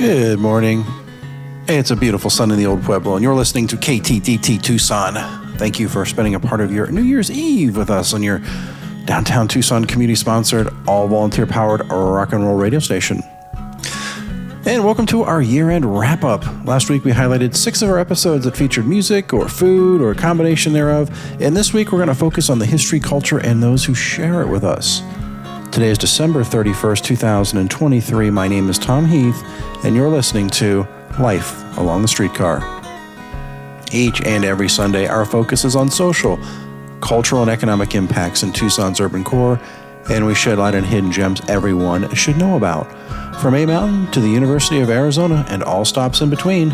Good morning. It's a beautiful sun in the Old Pueblo, and you're listening to KTTT Tucson. Thank you for spending a part of your New Year's Eve with us on your downtown Tucson community-sponsored, all-volunteer-powered rock and roll radio station. And welcome to our year-end wrap-up. Last week we highlighted 6 of our episodes that featured music or food or a combination thereof. And this week we're going to focus on the history, culture, and those who share it with us. Today is December 31st, 2023. My name is Tom Heath, and you're listening to Life Along the Streetcar. Each and every Sunday, our focus is on social, cultural, and economic impacts in Tucson's urban core, and we shed light on hidden gems everyone should know about, from A Mountain to the University of Arizona and all stops in between.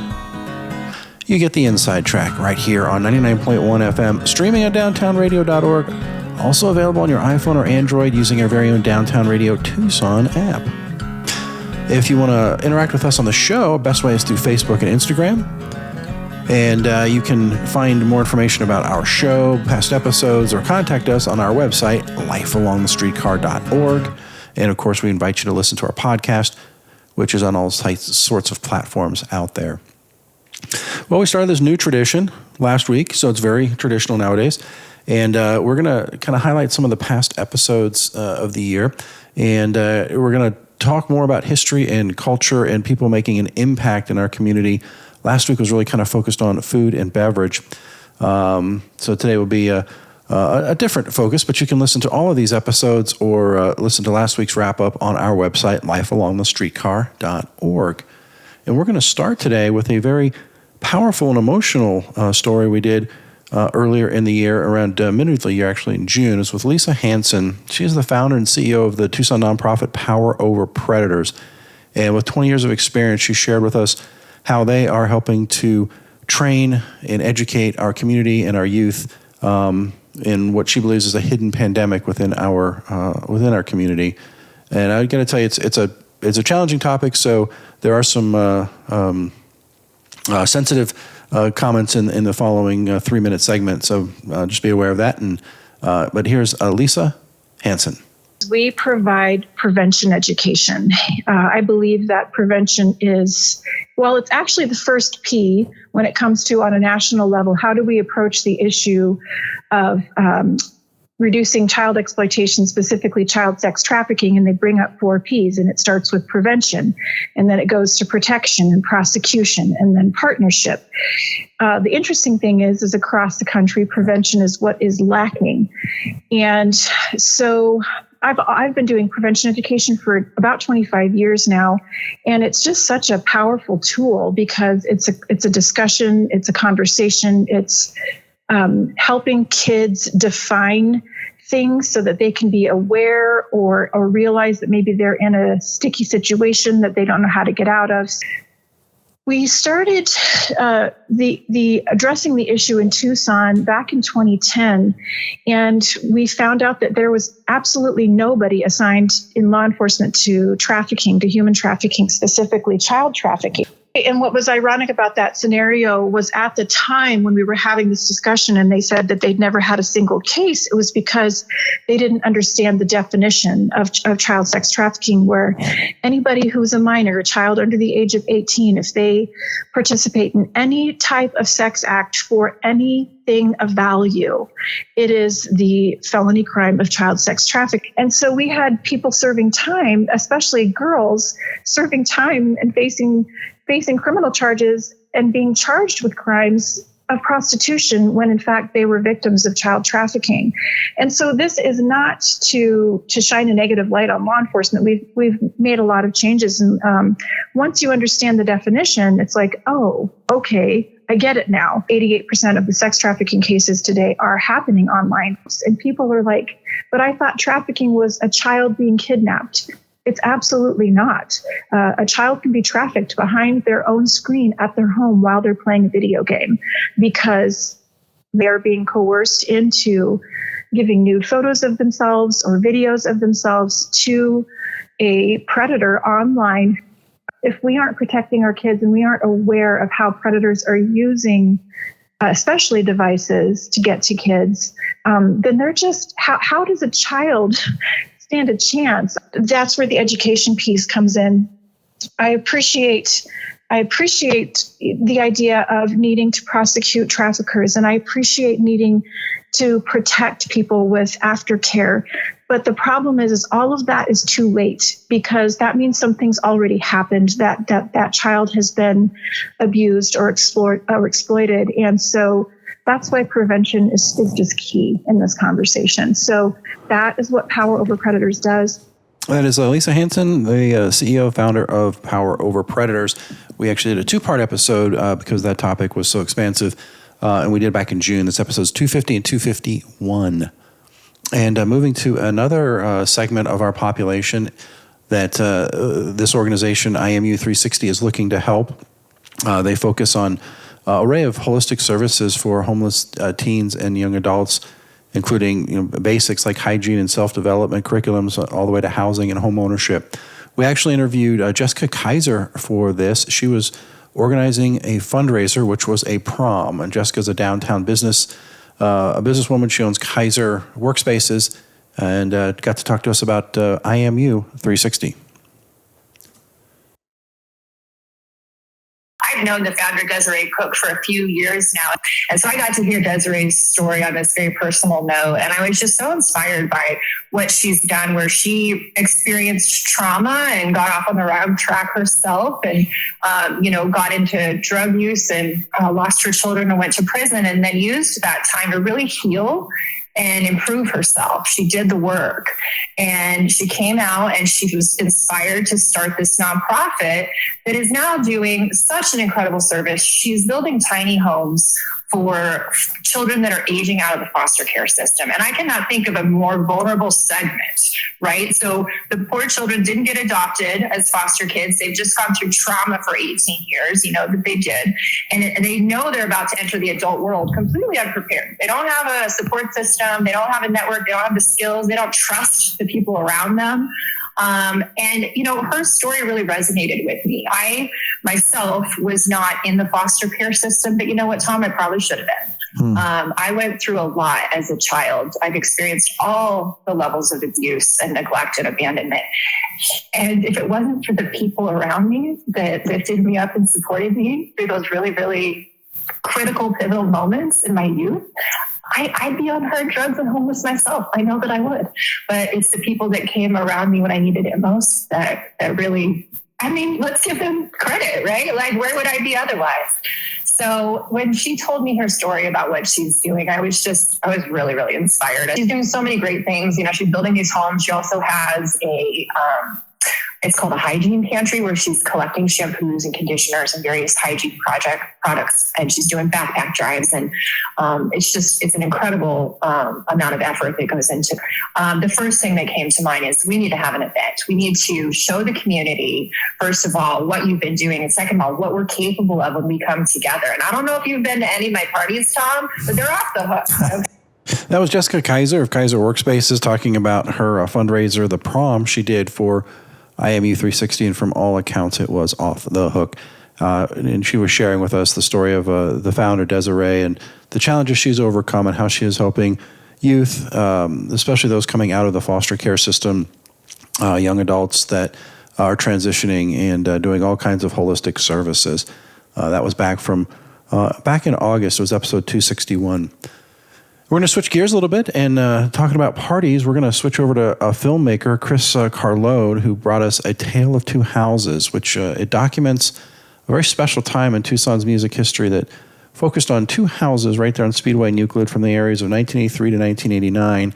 You get the inside track right here on 99.1 FM, streaming at downtownradio.org, also available on your iPhone or Android using our very own Downtown Radio Tucson app. If you want to interact with us on the show, best way is through Facebook and Instagram. And you can find more information about our show, past episodes, or contact us on our website, lifealongthestreetcar.org. And of course, we invite you to listen to our podcast, which is on all sorts of platforms out there. Well, we started this new tradition last week, so it's very traditional nowadays. And we're going to kind of highlight some of the past episodes of the year. And we're going to talk more about history and culture and people making an impact in our community. Last week was really kind of focused on food and beverage. So today will be a different focus, but you can listen to all of these episodes or listen to last week's wrap-up on our website, lifealongthestreetcar.org. And we're going to start today with a very powerful and emotional story we did earlier in the year, around middle of the year, actually in June. Is with Lisa Hansen. She is the founder and CEO of the Tucson nonprofit Power Over Predators. And with 20 years of experience, she shared with us how they are helping to train and educate our community and our youth in what she believes is a hidden pandemic within our community. And I got to tell you, it's a challenging topic. So there are some sensitive comments in the following 3-minute segment. So just be aware of that. But here's Lisa Hansen. We provide prevention education. I believe that prevention is, it's actually the first P when it comes to, on a national level, how do we approach the issue of reducing child exploitation, specifically child sex trafficking, and they bring up 4 Ps, and it starts with prevention, and then it goes to protection and prosecution, and then partnership. The interesting thing is across the country, prevention is what is lacking. And so I've been doing prevention education for about 25 years now, and it's just such a powerful tool because it's a discussion, it's a conversation, it's helping kids define things so that they can be aware or realize that maybe they're in a sticky situation that they don't know how to get out of. We started the addressing the issue in Tucson back in 2010, and we found out that there was absolutely nobody assigned in law enforcement to trafficking, to human trafficking, specifically child trafficking. And what was ironic about that scenario was at the time when we were having this discussion and they said that they'd never had a single case, it was because they didn't understand the definition of child sex trafficking, where anybody who's a minor, a child under the age of 18, if they participate in any type of sex act for anything of value, it is the felony crime of child sex trafficking. And so we had people serving time, especially girls, serving time and facing criminal charges and being charged with crimes of prostitution when in fact they were victims of child trafficking. And so this is not to shine a negative light on law enforcement. We've made a lot of changes, and once you understand the definition, it's like, oh, okay, I get it now. 88% of the sex trafficking cases today are happening online, and people are like, but I thought trafficking was a child being kidnapped. It's absolutely not. A child can be trafficked behind their own screen at their home while they're playing a video game because they are being coerced into giving nude photos of themselves or videos of themselves to a predator online. If we aren't protecting our kids and we aren't aware of how predators are using especially devices to get to kids, then they're just, how does a child stand a chance? That's where the education piece comes in. I appreciate the idea of needing to prosecute traffickers, and I appreciate needing to protect people with aftercare. But the problem is all of that is too late, because that means something's already happened, that child has been abused or exploited. And so that's why prevention is just key in this conversation. So that is what Power Over Predators does. That is Lisa Hanson, the CEO, founder of Power Over Predators. We actually did a 2-part episode because that topic was so expansive, and we did back in June. This episode's 250 and 251. And moving to another segment of our population that this organization, IMU 360, is looking to help. They focus on an array of holistic services for homeless teens and young adults, including basics like hygiene and self-development curriculums, all the way to housing and home ownership. We actually interviewed Jessica Kaiser for this. She was organizing a fundraiser, which was a prom. And Jessica's a downtown a businesswoman. She owns Kaiser Workspaces, and got to talk to us about IMU 360. I've known the founder, Desiree Cook, for a few years now. And so I got to hear Desiree's story on this very personal note. And I was just so inspired by what she's done, where she experienced trauma and got off on the wrong track herself and, got into drug use and lost her children and went to prison, and then used that time to really heal and improve herself. She did the work, and she came out and she was inspired to start this nonprofit that is now doing such an incredible service. She's building tiny homes for children that are aging out of the foster care system. And I cannot think of a more vulnerable segment, right? So the poor children didn't get adopted as foster kids. They've just gone through trauma for 18 years, that they did. And they know they're about to enter the adult world completely unprepared. They don't have a support system. They don't have a network. They don't have the skills. They don't trust the people around them. Her story really resonated with me. I myself was not in the foster care system, but you know what, Tom, I probably should have been. I went through a lot as a child. I've experienced all the levels of abuse and neglect and abandonment. And if it wasn't for the people around me that lifted me up and supported me through those really, really critical, pivotal moments in my youth, I'd be on hard drugs and homeless myself. I know that I would. But it's the people that came around me when I needed it most that really, let's give them credit, right? Like, where would I be otherwise? So when she told me her story about what she's doing, I was really, really inspired. She's doing so many great things. She's building these homes. She also has it's called a hygiene pantry, where she's collecting shampoos and conditioners and various hygiene products. And she's doing backpack drives. And it's an incredible amount of effort that goes into the first thing that came to mind is we need to have an event. We need to show the community, first of all, what you've been doing. And second of all, what we're capable of when we come together. And I don't know if you've been to any of my parties, Tom, but they're off the hook. That was Jessica Kaiser of Kaiser Workspaces talking about her fundraiser, the prom she did for IMU 360, and from all accounts, it was off the hook. And she was sharing with us the story of the founder, Desiree, and the challenges she's overcome and how she is helping youth, especially those coming out of the foster care system, young adults that are transitioning and doing all kinds of holistic services. That was back in August. It was episode 261. We're going to switch gears a little bit and talking about parties. We're going to switch over to a filmmaker, Chris Carlone, who brought us A Tale of Two Houses, which it documents a very special time in Tucson's music history that focused on two houses right there on Speedway and Euclid from the areas of 1983 to 1989.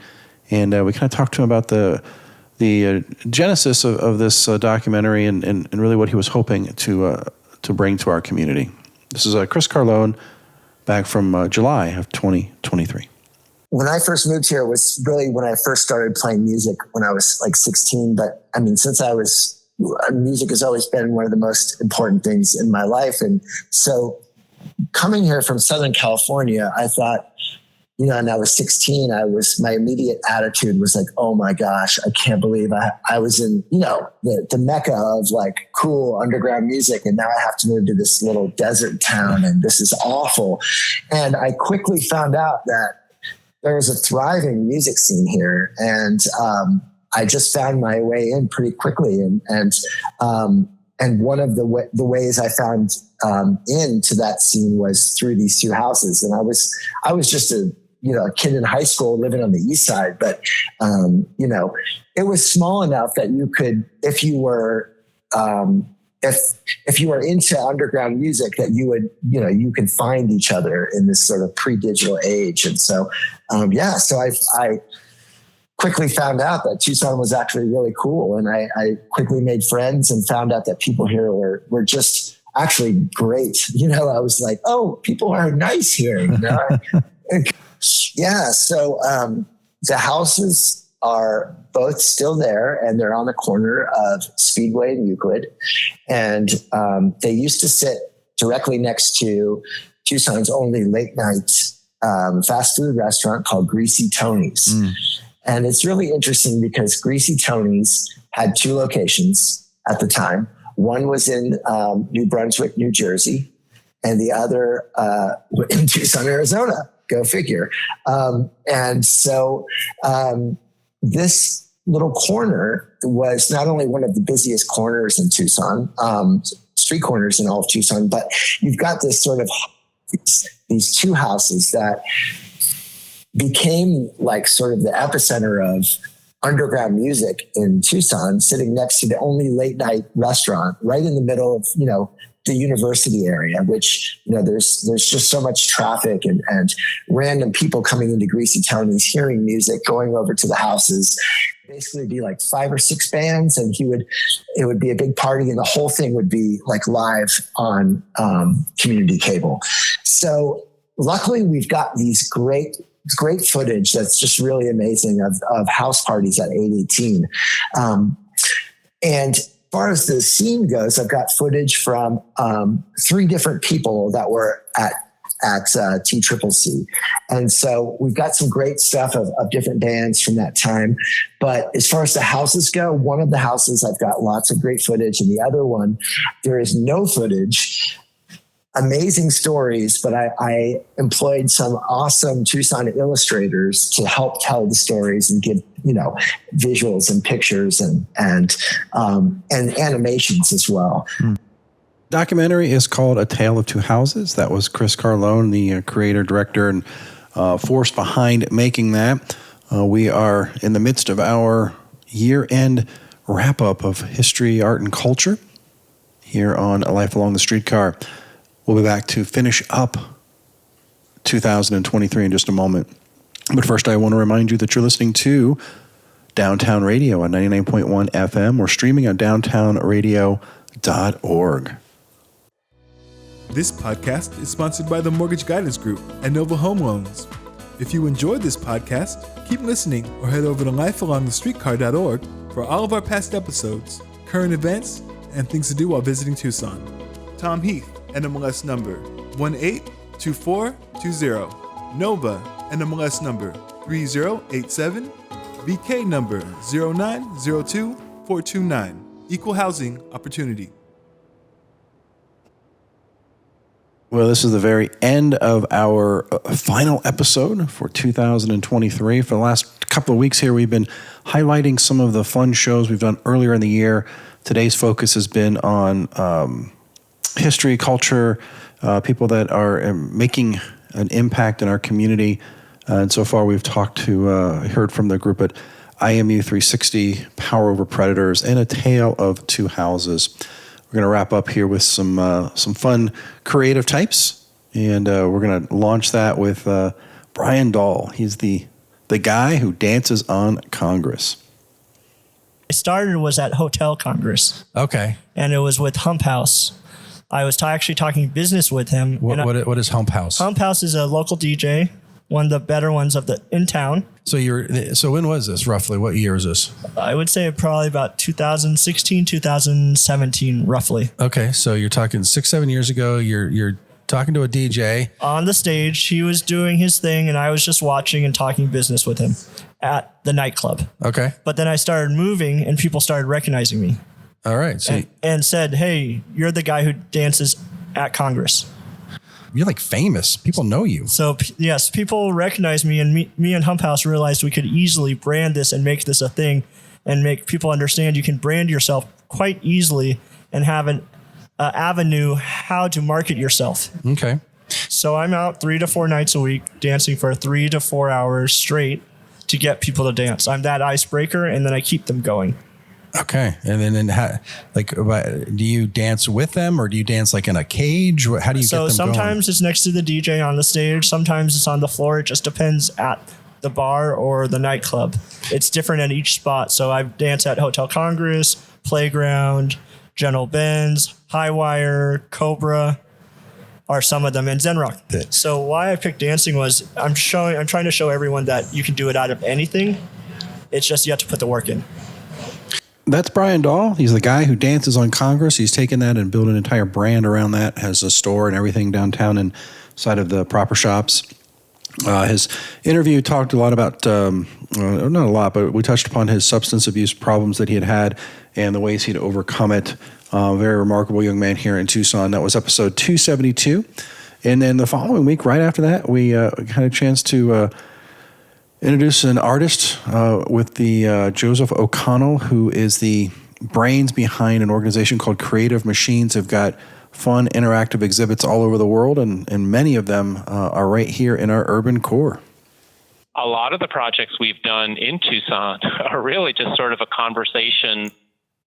And we kind of talked to him about the genesis of this documentary and really what he was hoping to bring to our community. This is Chris Carlone back from July of 2023. When I first moved here, it was really when I first started playing music when I was like 16. But since music has always been one of the most important things in my life. And so coming here from Southern California, I thought, and I was 16, my immediate attitude was like, oh my gosh, I can't believe I was in, the mecca of like cool underground music. And now I have to move to this little desert town and this is awful. And I quickly found out that there was a thriving music scene here. And I just found my way in pretty quickly. And And one of the ways I found into that scene was through these two houses. And I was just a kid in high school living on the east side, but it was small enough that you could, if you were into underground music, that you could find each other in this sort of pre-digital age. And so, so I quickly found out that Tucson was actually really cool. And I quickly made friends and found out that people here were just actually great. I was like, oh, people are nice here. Yeah. So the houses are both still there, and they're on the corner of Speedway and Euclid. And they used to sit directly next to Tucson's only late night fast food restaurant called Greasy Tony's. And it's really interesting because Greasy Tony's had two locations at the time. One was in New Brunswick, New Jersey, and the other in Tucson, Arizona. Go figure. And so this little corner was not only one of the busiest corners in Tucson, street corners in all of Tucson, but you've got this sort of these two houses that became like sort of the epicenter of underground music in Tucson, sitting next to the only late night restaurant right in the middle of, the university area, which, there's just so much traffic and random people coming into Greasy Tony's, hearing music, going over to the houses. Basically be like 5 or 6 bands, and it would be a big party, and the whole thing would be like live on community cable. So luckily we've got these great footage that's just really amazing of house parties at 818. And as far as the scene goes, I've got footage from 3 different people that were at TCCC. And so we've got some great stuff of different bands from that time. But as far as the houses go, one of the houses I've got lots of great footage, and the other one, there is no footage. Amazing stories, but I employed some awesome Tucson illustrators to help tell the stories and give, visuals and pictures and animations as well. Documentary is called A Tale of Two Houses. That was Chris Carlone, the creator, director, and force behind making that. We are in the midst of our year-end wrap-up of history, art, and culture here on Life Along the Streetcar. We'll be back to finish up 2023 in just a moment. But first, I want to remind you that you're listening to Downtown Radio on 99.1 FM or streaming on downtownradio.org. This podcast is sponsored by the Mortgage Guidance Group and Nova Home Loans. If you enjoyed this podcast, keep listening or head over to lifealongthestreetcar.org for all of our past episodes, current events, and things to do while visiting Tucson. Tom Heath, NMLS number 182420. Nova, NMLS number 3087. BK number 0902429. Equal housing opportunity. Well, this is the very end of our final episode for 2023. For the last couple of weeks here, we've been highlighting some of the fun shows we've done earlier in the year. Today's focus has been on history, culture, people that are making an impact in our community. And so far, we've heard from the group at IMU 360, Power Over Predators, and A Tale of Two Houses. We're going to wrap up here with some fun creative types, and we're going to launch that with Brian Dahl. He's the guy who dances on Congress. I started was at Hotel Congress. Okay. And it was with Hump House. I was actually talking business with him. What is Hump House? Hump House is a local DJ, one of the better ones in town. So when was this roughly? What year is this? I would say probably about 2016, 2017, roughly. Okay, so you're talking 6-7 years ago. You're talking to a DJ on the stage. He was doing his thing, and I was just watching and talking business with him at the nightclub. Okay, but then I started moving, and people started recognizing me. All right, so and said, "Hey, you're the guy who dances at Congress." You're like famous. People know you. So yes, people recognize me, and me and Hump House realized we could easily brand this and make this a thing and make people understand you can brand yourself quite easily and have an avenue how to market yourself. Okay. So I'm out 3 to 4 nights a week dancing for 3 to 4 hours straight to get people to dance. I'm that icebreaker, and then I keep them going. Okay. And then do you dance with them, or do you dance like in a cage? How do you get them going? So sometimes it's next to the DJ on the stage. Sometimes it's on the floor. It just depends at the bar or the nightclub. It's different at each spot. So I dance at Hotel Congress, Playground, General Benz, High Wire, Cobra, are some of them, and Zen Rock. So why I picked dancing was I'm trying to show everyone that you can do it out of anything. It's just you have to put the work in. That's Brian Dahl. He's the guy who dances on Congress. He's taken that and built an entire brand around that, has a store and everything downtown inside of the proper shops. His interview talked a lot about, not a lot, but we touched upon his substance abuse problems that he had and the ways he'd overcome it. Very remarkable young man here in Tucson. That was episode 272. And then the following week, right after that, we had a chance to introduce an artist with the Joseph O'Connell, who is the brains behind an organization called Creative Machines. They've got fun, interactive exhibits all over the world, and many of them are right here in our urban core. A lot of the projects we've done in Tucson are really just sort of a conversation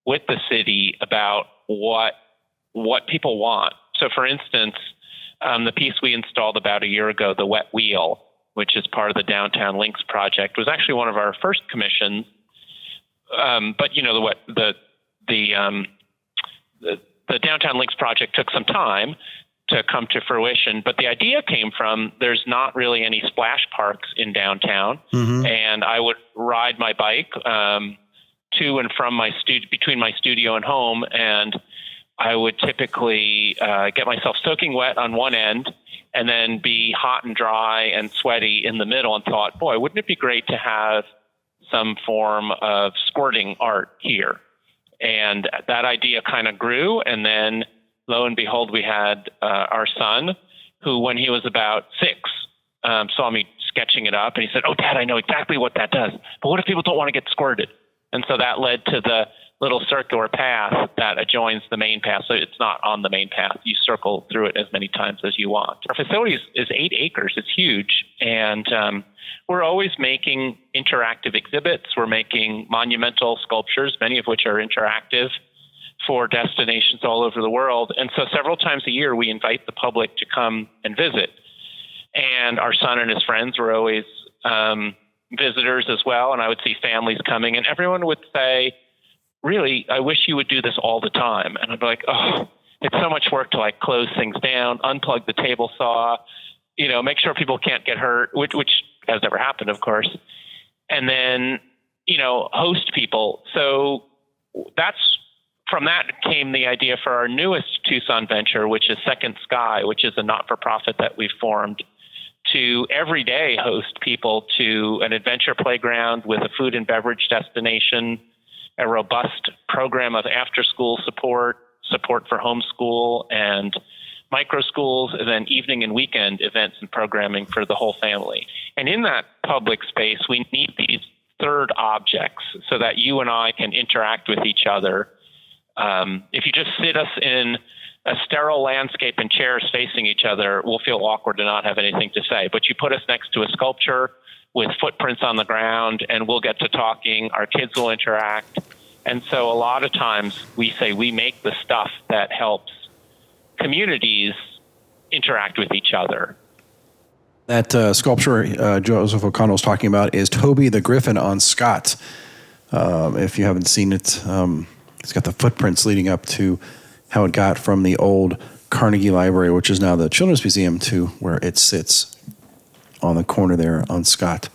with the city about what people want. So, for instance, the piece we installed about a year ago, the Wet Wheel, which is part of the Downtown Links project, was actually one of our first commissions. But you know, the Downtown Links project took some time to come to fruition. But the idea came from there's not really any splash parks in downtown, and I would ride my bike to and from between my studio and home, and I would typically get myself soaking wet on one end and then be hot and dry and sweaty in the middle, and thought, boy, wouldn't it be great to have some form of squirting art here? And that idea kind of grew, and then lo and behold, we had our son, who when he was about 6, saw me sketching it up, and he said, "Oh, Dad, I know exactly what that does, but what if people don't want to get squirted?" And so that led to the little circular path that adjoins the main path. So it's not on the main path. You circle through it as many times as you want. Our facility is 8 acres. It's huge. And we're always making interactive exhibits. We're making monumental sculptures, many of which are interactive, for destinations all over the world. And so several times a year, we invite the public to come and visit. And our son and his friends were always visitors as well. And I would see families coming, and everyone would say, "Really, I wish you would do this all the time." And I'd be like, "Oh, it's so much work to like close things down, unplug the table saw, make sure people can't get hurt," which has never happened, of course. And then, host people. So from that came the idea for our newest Tucson venture, which is Second Sky, which is a not-for-profit that we've formed to every day host people to an adventure playground with a food and beverage destination, a robust program of after-school support for homeschool and micro schools, and then evening and weekend events and programming for the whole family. And in that public space, we need these third objects so that you and I can interact with each other. If you just sit us in a sterile landscape and chairs facing each other, we'll feel awkward and not have anything to say. But you put us next to a sculpture with footprints on the ground, and we'll get to talking. Our kids will interact. And so a lot of times we say we make the stuff that helps communities interact with each other. That sculpture Joseph O'Connell is talking about is Toby the Griffin on Scott. If you haven't seen it, it's got the footprints leading up to how it got from the old Carnegie Library, which is now the Children's Museum, to where it sits on the corner there on Scott.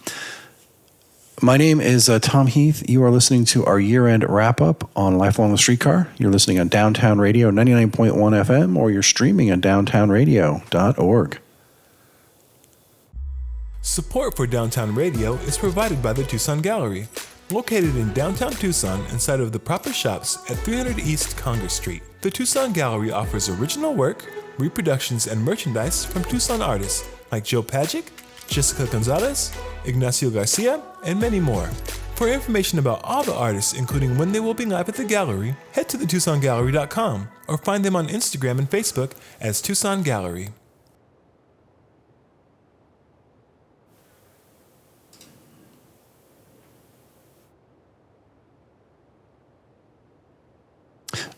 My name is Tom Heath. You are listening to our year-end wrap-up on Life Along the Streetcar. You're listening on Downtown Radio 99.1 FM, or you're streaming at downtownradio.org. Support for Downtown Radio is provided by the Tucson Gallery, located in downtown Tucson inside of the proper shops at 300 East Congress Street. The Tucson Gallery offers original work, reproductions, and merchandise from Tucson artists like Joe Pagic, Jessica Gonzalez, Ignacio Garcia, and many more. For information about all the artists, including when they will be live at the gallery, head to thetucsongallery.com or find them on Instagram and Facebook as Tucson Gallery.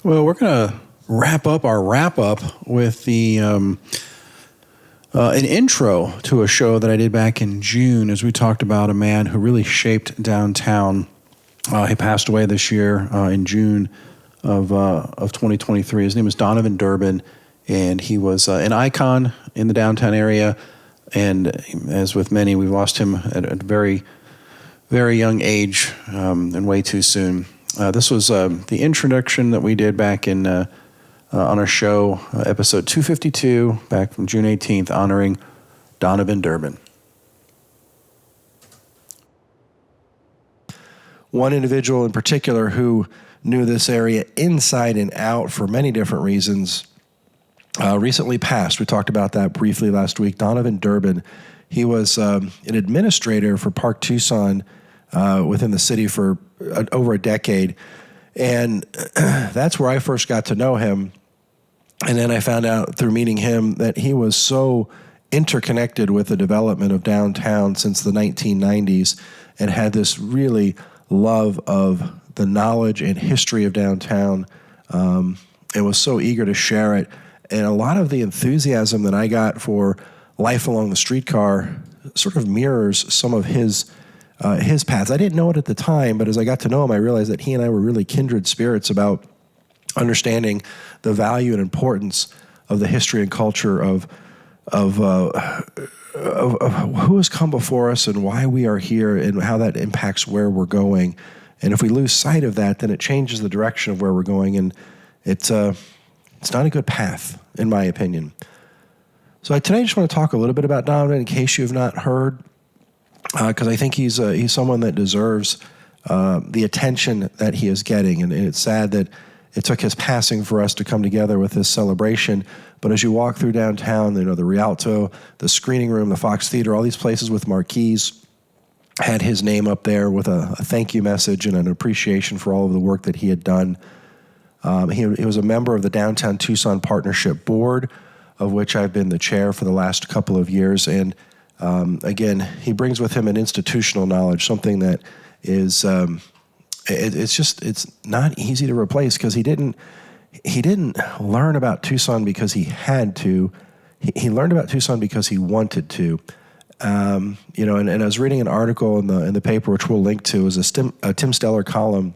Well, we're going to wrap up our wrap-up with the an intro to a show that I did back in June as we talked about a man who really shaped downtown. He passed away this year in June of 2023. His name is Donovan Durbin, and he was an icon in the downtown area. And as with many, we lost him at a very, very young age and way too soon. This was the introduction that we did back in on our show, episode 252, back from June 18th, honoring Donovan Durbin. One individual in particular who knew this area inside and out for many different reasons recently passed. We talked about that briefly last week. Donovan Durbin. He was an administrator for Park Tucson within the city for over a decade. And that's where I first got to know him. And then I found out through meeting him that he was so interconnected with the development of downtown since the 1990s and had this really love of the knowledge and history of downtown and was so eager to share it. And a lot of the enthusiasm that I got for Life Along the Streetcar sort of mirrors some of his paths. I didn't know it at the time, but as I got to know him, I realized that he and I were really kindred spirits about understanding the value and importance of the history and culture of who has come before us and why we are here and how that impacts where we're going. And if we lose sight of that, then it changes the direction of where we're going, and it's not a good path, in my opinion. So today I just want to talk a little bit about Donovan in case you have not heard, because I think he's someone that deserves the attention that he is getting, and it's sad that it took his passing for us to come together with this celebration. But as you walk through downtown, the Rialto, the Screening Room, the Fox Theater, all these places with marquees had his name up there with a thank you message and an appreciation for all of the work that he had done. He was a member of the Downtown Tucson Partnership Board, of which I've been the chair for the last couple of years. And again, he brings with him an institutional knowledge, something that is it's not easy to replace, because he didn't learn about Tucson because he had to. He learned about Tucson because he wanted to. And I was reading an article in the paper, which we'll link to, is a Tim Steller column,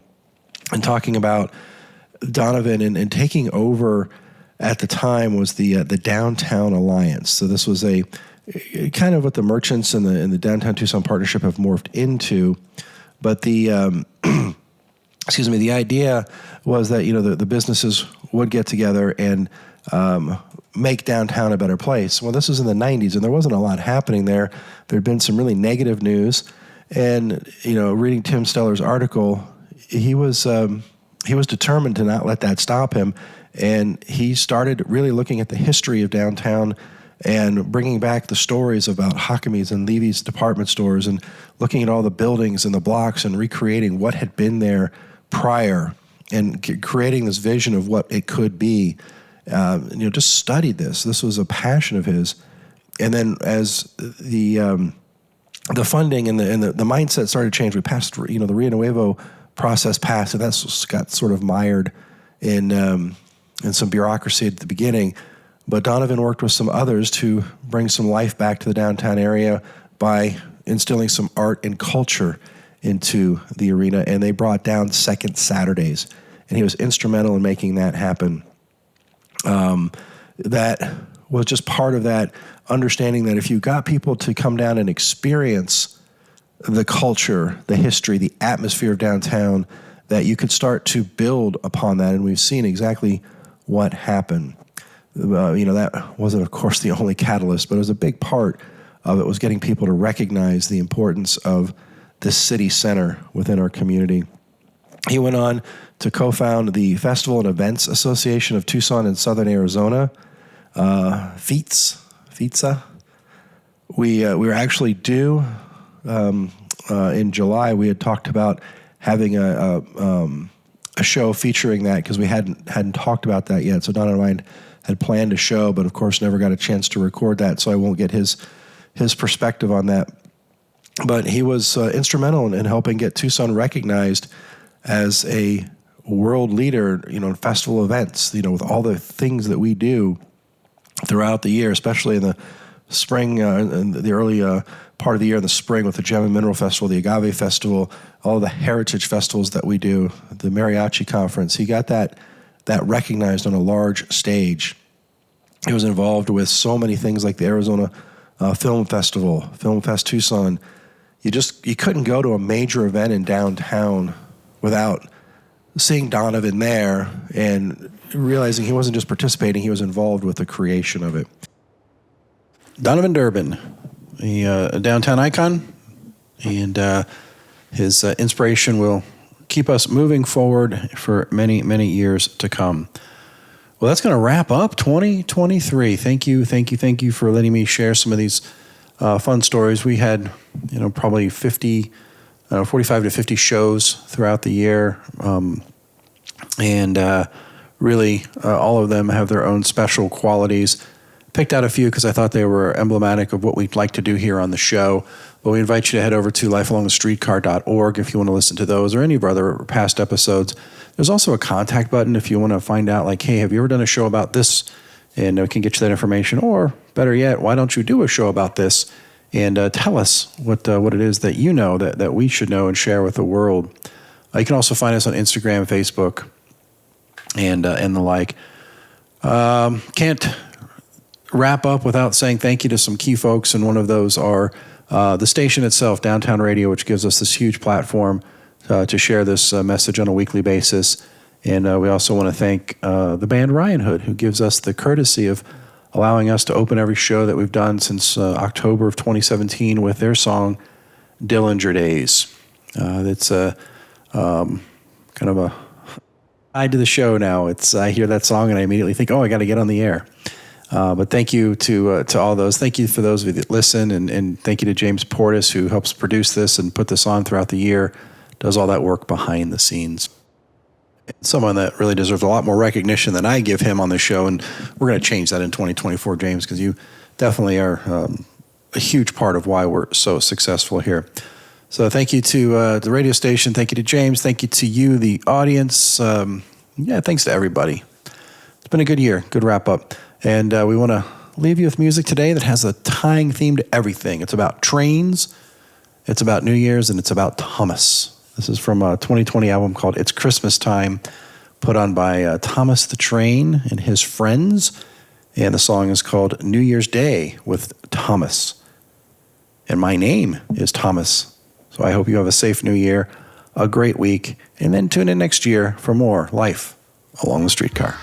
and talking about Donovan and taking over at the time was the Downtown Alliance. So this was a kind of what the merchants and the Downtown Tucson Partnership have morphed into, but the the idea was that the businesses would get together and make downtown a better place. Well, this was in the 90s, and there wasn't a lot happening there. There'd been some really negative news, and reading Tim Steller's article, he was determined to not let that stop him, and he started really looking at the history of downtown and bringing back the stories about Hockamee's and Levy's department stores, and looking at all the buildings and the blocks and recreating what had been there prior, and creating this vision of what it could be. Just studied this. This was a passion of his. And then as the funding and the mindset started to change, we passed, the Rio Nuevo process passed, and that's got sort of mired in some bureaucracy at the beginning. But Donovan worked with some others to bring some life back to the downtown area by instilling some art and culture into the arena, and they brought down Second Saturdays, and he was instrumental in making that happen. That was just part of that understanding that if you got people to come down and experience the culture, the history, the atmosphere of downtown, that you could start to build upon that, and we've seen exactly what happened. That wasn't, of course, the only catalyst, but it was a big part of it, was getting people to recognize the importance of this city center within our community. He went on to co-found the Festival and Events Association of Tucson and Southern Arizona, FITSA. We were actually due in July, we had talked about having a show featuring that because we hadn't talked about that yet. So Don and I had planned a show, but of course never got a chance to record that. So I won't get his perspective on that. But he was instrumental in helping get Tucson recognized as a world leader, in festival events, with all the things that we do throughout the year, especially in the spring and the early part of the year in the spring with the Gem and Mineral Festival, the Agave Festival, all the heritage festivals that we do, the Mariachi Conference. He got that recognized on a large stage. He was involved with so many things like the Arizona Film Festival, Film Fest Tucson. You couldn't go to a major event in downtown without seeing Donovan there and realizing he wasn't just participating, he was involved with the creation of it. Donovan Durbin, a downtown icon, and his inspiration will keep us moving forward for many, many years to come. Well, that's going to wrap up 2023. Thank you for letting me share some of these fun stories. We had, probably 45 to 50 shows throughout the year, and really all of them have their own special qualities. Picked out a few because I thought they were emblematic of what we'd like to do here on the show. But we invite you to head over to lifealongthestreetcar.org if you want to listen to those or any of our other past episodes. There's also a contact button if you want to find out, like, hey, have you ever done a show about this? And we can get you that information. Or better yet, why don't you do a show about this and tell us what it is that you know that we should know and share with the world. You can also find us on Instagram, Facebook, and the like. Can't wrap up without saying thank you to some key folks, and one of those are the station itself, Downtown Radio, which gives us this huge platform to share this message on a weekly basis. And we also want to thank the band Ryan Hood, who gives us the courtesy of allowing us to open every show that we've done since October of 2017 with their song, Dillinger Days. That's kind of a guide to the show now. I hear that song and I immediately think, I got to get on the air. But thank you to all those. Thank you for those of you that listen, and thank you to James Portis, who helps produce this and put this on throughout the year, does all that work behind the scenes. Someone that really deserves a lot more recognition than I give him on the show, and we're going to change that in 2024, James, because you definitely are a huge part of why we're so successful here. So thank you to the radio station. Thank you to James. Thank you to you, the audience. Thanks to everybody. It's been a good year, good wrap up. And we want to leave you with music today that has a tying theme to everything. It's about trains, it's about New Year's, and it's about Thomas. This is from a 2020 album called It's Christmas Time, put on by Thomas the Train and his friends. And the song is called New Year's Day with Thomas. And my name is Thomas. So I hope you have a safe new year, a great week, and then tune in next year for more Life Along the Streetcar.